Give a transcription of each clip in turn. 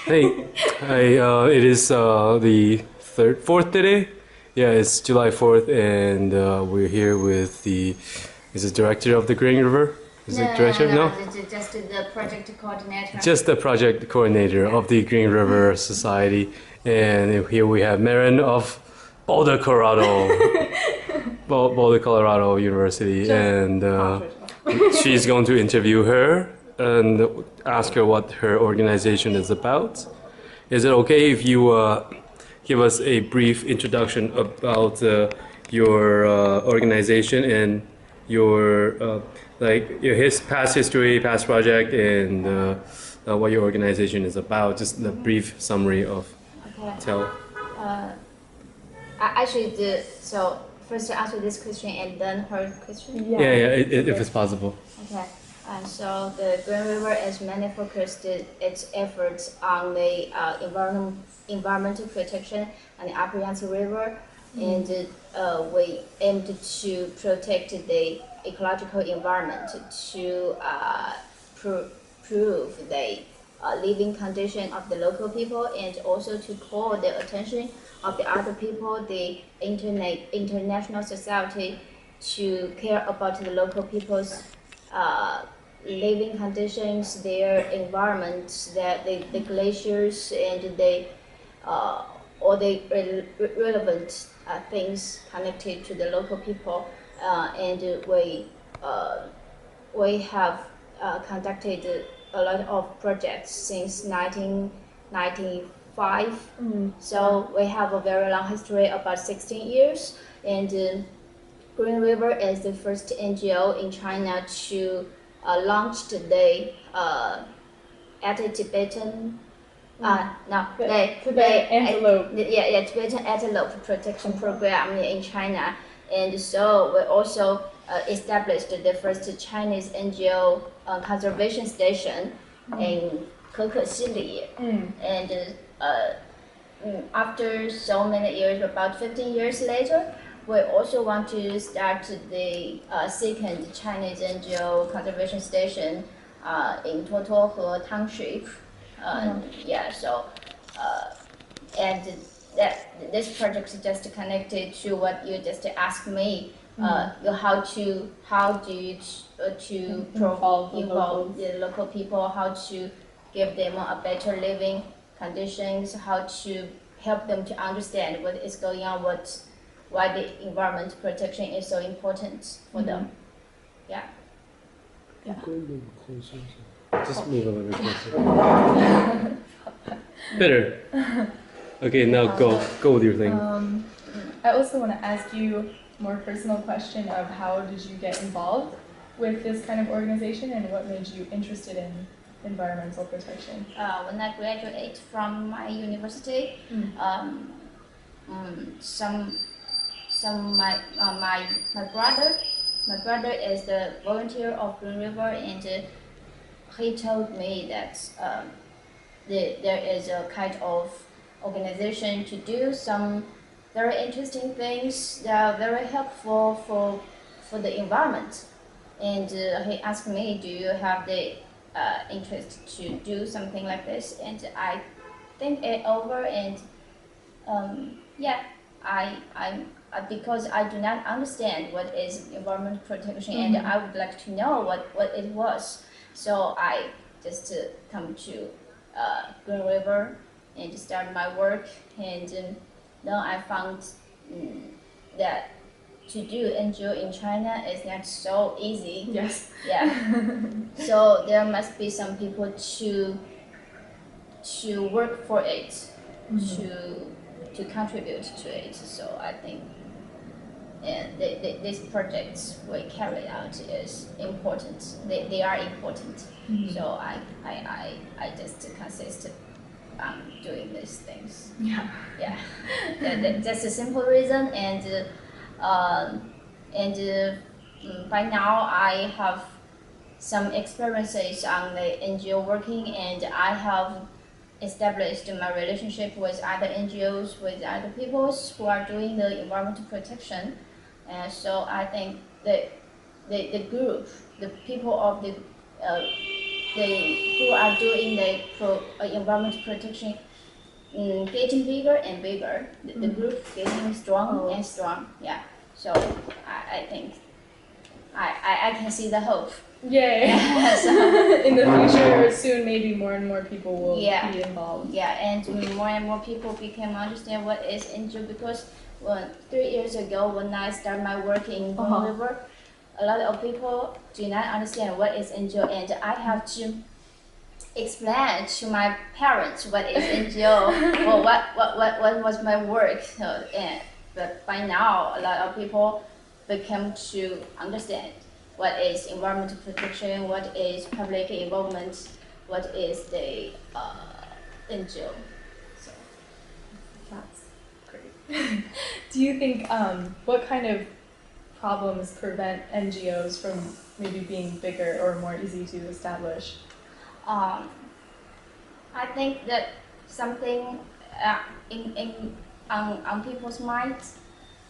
Hey, it is the fourth today. Yeah, it's July 4th, and we're here with is the director of the Green River? Is it director? No? Just the project coordinator. Just the project coordinator of the Green River Society. And here we have Maren of Boulder, Colorado. Boulder, Colorado University. And she's going to interview her and ask her what her organization is about. Is it okay if you give us a brief introduction about your organization and your past history, past project, and what your organization is about? Just a brief summary of tell. So first answer this question and then her question. Yeah, if it's possible. Okay. So the Green River is mainly focused its efforts on the environmental protection on the Upper Yangtze River, and we aimed to protect the ecological environment to prove the living condition of the local people, and also to call the attention of the other people, the international society, to care about the local people's living conditions, their environment, the glaciers, and all the relevant things connected to the local people. And we have conducted a lot of projects since 1995. So we have a very long history, about 16 years. And Green River is the first NGO in China to launch the Tibetan Tibetan antelope protection program in China, and so we also established the first Chinese NGO conservation station in Kekexili, and after so many years, about 15 years later, we also want to start the second Chinese NGO conservation station in Totohe Township. This project is just connected to what you just asked me. How do you involve the local people? How to give them a better living conditions? How to help them to understand what is going on? Why the environment protection is so important for them. Yeah. Just move a little bit closer. Better. Okay, now go with your thing. I also want to ask you a more personal question of how did you get involved with this kind of organization, and what made you interested in environmental protection? When I graduated from my university, my brother is the volunteer of Green River, and he told me that there is a kind of organization to do some very interesting things that are very helpful for the environment. And he asked me, do you have the interest to do something like this? And I think it over, and because I do not understand what is environment protection, and I would like to know what it was. So I just come to Green River and start my work, and then I found that to do NGO in China is not so easy. Yes. Yeah. So there must be some people to work for it, to contribute to it. So I think these projects we carry out is important. They are important. So I just consist on doing these things. Yeah. That's a simple reason. And by now I have some experiences on the NGO working, and I have established my relationship with other NGOs, with other peoples who are doing the environmental protection. So I think the group, the people of the who are doing the environment protection getting bigger and bigger. The group getting strong and strong. Yeah. So I think I can see the hope. Yay! So, in the future, soon maybe more and more people will be involved. Yeah, and more and more people became understand what is NGO, because 3 years ago when I started my work in Green River, a lot of people do not understand what is NGO, and I have to explain to my parents what is NGO or what was my work. So, but by now, a lot of people become to understand what is environmental protection, what is public involvement, what is the NGO. So that's great. Do you think what kind of problems prevent NGOs from maybe being bigger or more easy to establish? I think that something on people's minds,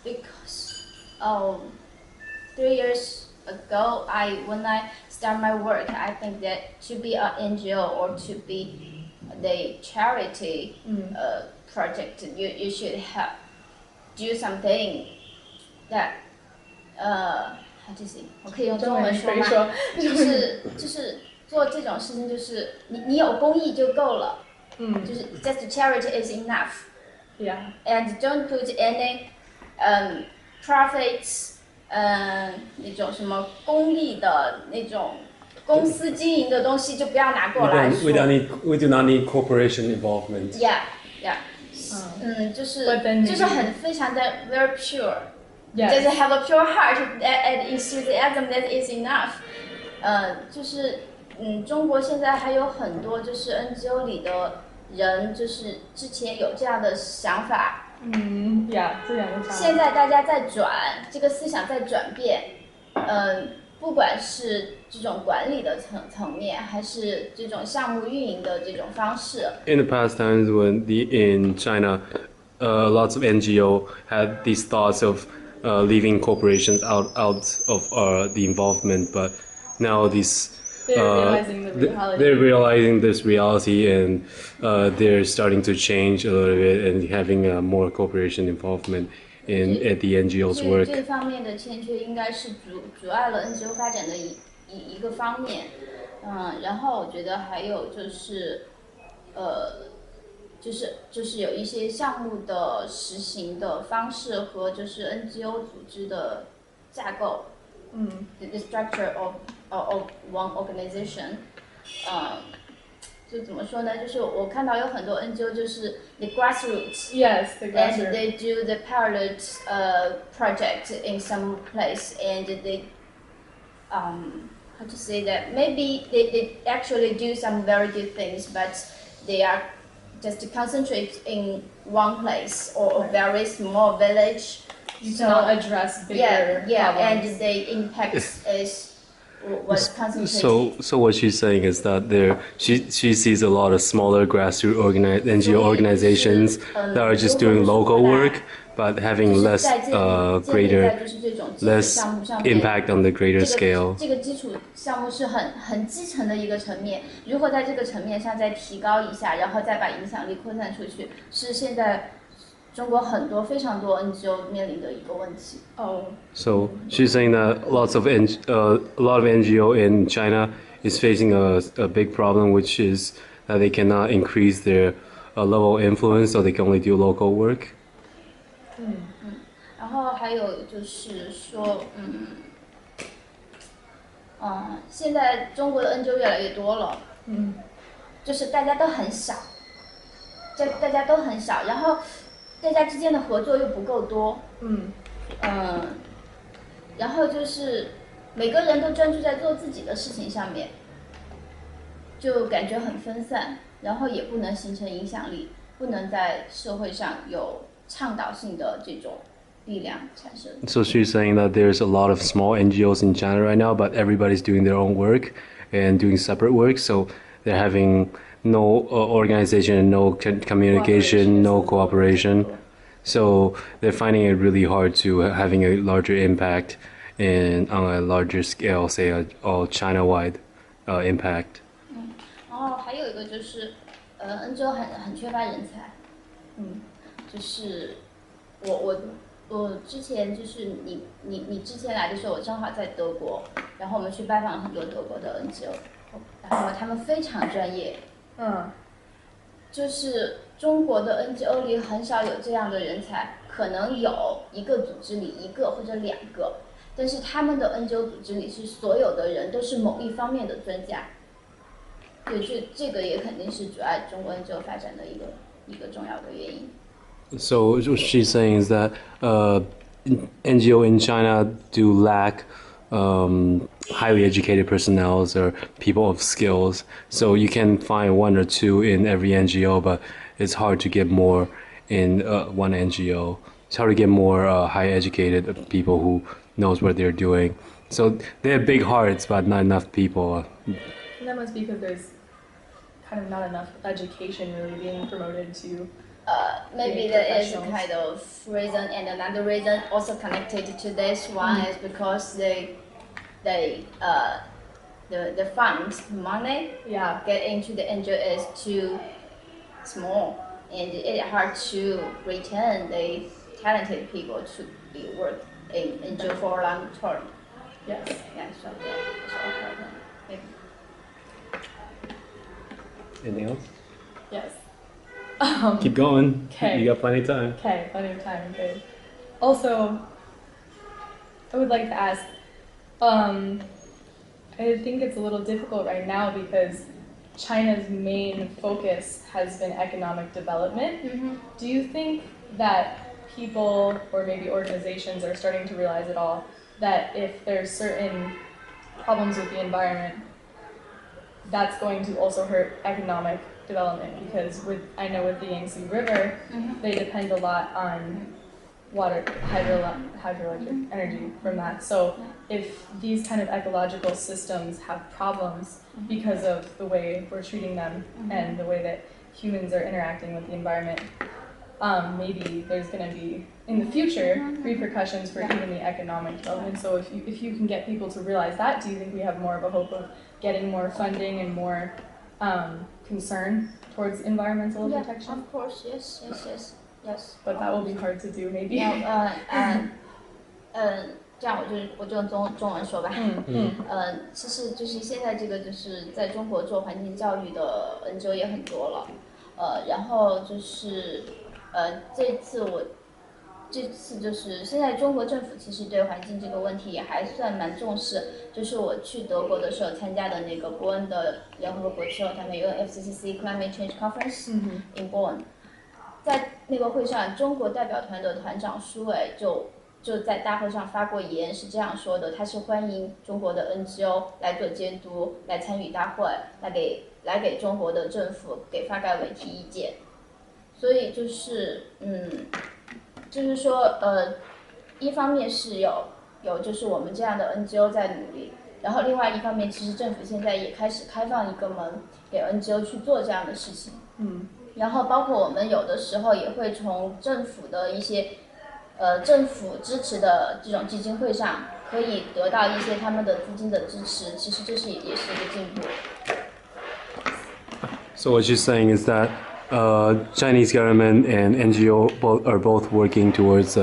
because 3 years ago, when I start my work, I think that to be an NGO or to be the charity project, you should have do something that how to say？ 我可以用中文说吗？就是做这种事情，就是你有公益就够了，就是 just charity is enough. Yeah. And don't put any profits. 那种什么公利的那种公司经营的东西就不要拿过来说。We do not need corporation involvement. Yeah. 就是很非常的 very pure. Just have a pure heart and enthusiasm, that is enough. 就是中国现在还有很多就是 NGO 里的人，就是之前有这样的想法。这样的想法。现在大家在转，这个思想在转变，不管是这种管理的层面，还是这种项目运营的这种方式。In the past times when in China, lots of NGO had these thoughts of leaving corporations out of the involvement, but now they're realizing this reality, and they're starting to change a little bit and having more corporation involvement at the NGOs work. 这方面的欠缺应该是阻碍了 NGO 发展的一个方面。然后我觉得还有就是就是有一些项目的实行的方式和就是 NGO 组织的架构。The structure of one organization， 就怎么说呢？就是我看到有很多 NGO 就是 the grassroots， the grassroots， and they do the pilot project in some place, and they how to say that, maybe they actually do some very good things, but they are just concentrate in one place or a very small village. You cannot address bigger problems. And the impact was concentrated. So what she's saying is that she sees a lot of smaller grassroots NGO organizations that are just doing local work, but having less impact on the greater scale. 这个基础项目是很基层的一个层面，如何在这个层面上再提高一下，然后再把影响力扩散出去，是现在中国很多非常多 NGO 面临的一个问题。So she's saying that a lot of NGO in China is facing a big problem, which is that they cannot increase their level of influence, so they can only do local work. 然后还有就是说，现在中国的 NGO 越来越多了，就是大家都很小，大家都很小，然后大家之间的合作又不够多，然后就是每个人都专注在做自己的事情上面，就感觉很分散，然后也不能形成影响力，不能在社会上有倡导性的这种力量产生。So she's saying that there's a lot of small NGOs in China right now, but everybody's doing their own work and doing separate work, so they're having no organization, no communication, no cooperation. So they're finding it really hard to having a larger impact and on a larger scale, say a China-wide impact. 然后还有一个就是，NGO 很缺乏人才，就是我之前就是你之前来的时候，我正好在德国，然后我们去拜访了很多德国的 NGO，然后他们非常专业，就是中国的 NGO 里很少有这样的人才，可能有一个组织里1个或者2个，但是他们的 NGO 组织里是所有的人都是某一方面的专家，对，这个也肯定是阻碍中国 NGO 发展的一个重要的原因。So what she's saying is that NGO in China do lack highly educated personnel or people of skills. So you can find 1 or 2 in every NGO, but it's hard to get more in one NGO. It's hard to get more high educated people who knows what they're doing. So they have big hearts, but not enough people. And that must be because there's kind of not enough education really being promoted to. Maybe there is a kind of reason, and another reason also connected to this one is because the funds money get into the NGO is too small, and it's hard to retain the talented people to be work in NGO for long term. Yes. Yeah, so that's all problem. Maybe. Anything else? Yes. Keep going. Okay. You got plenty of time. Okay, plenty of time. Good. Also, I would like to ask. I think it's a little difficult right now because China's main focus has been economic development. Do you think that people or maybe organizations are starting to realize at all that if there's certain problems with the environment, that's going to also hurt economic development? Because I know with the Yangtze River, they depend a lot on water, hydroelectric energy from that. So if these kind of ecological systems have problems because of the way we're treating them and the way that humans are interacting with the environment, maybe there's going to be, in the future, repercussions for even the economic development. So if you can get people to realize that, do you think we have more of a hope of getting more funding and more concern towards environmental protection? Of course, yes. But that will be hard to do, maybe. 这样我就用中文说吧。其实就是现在这个就是在中国做环境教育的 NGO 也很多了，然后就是这次就是现在中国政府其实对环境这个问题也还算蛮重视。就是我去德国的时候参加的那个伯恩的联合国气候，他们有 FCCC Climate Change Conference in Bonn，在那个会上，中国代表团的团长舒伟就在大会上发过言，是这样说的：他是欢迎中国的 NGO 来做监督，来参与大会，来给中国的政府给发改委提意见。所以就是就是说一方面是有就是我们这样的 NGO 在努力，然后另外一方面，其实政府现在也开始开放一个门给 NGO 去做这样的事情。然后包括我们有的时候也会从政府的一些政府支持的这种基金会上，可以得到一些他们的资金的支持。其实这是也是一个进步。So what she's saying is that Chinese government and NGO are both working towards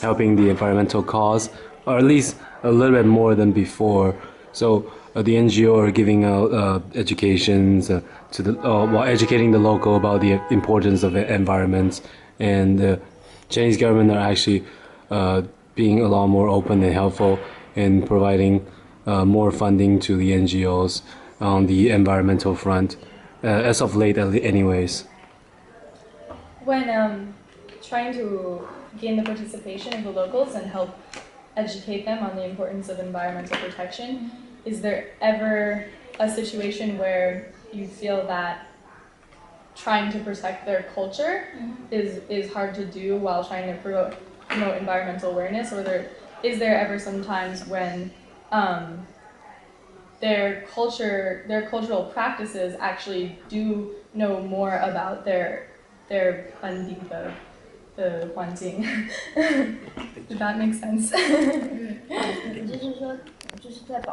helping the environmental cause, or at least a little bit more than before. So the NGO are giving out educations to the while educating the local about the importance of the environment, and the Chinese government are actually being a lot more open and helpful in providing more funding to the NGOs on the environmental front, as of late anyways. When trying to gain the participation of the locals and help educate them on the importance of environmental protection, is there ever a situation where you feel that trying to protect their culture is hard to do while trying to promote environmental awareness, or is there ever sometimes when their cultural practices actually do know more about their funding the 环境 Did that make sense? 就是说就是在保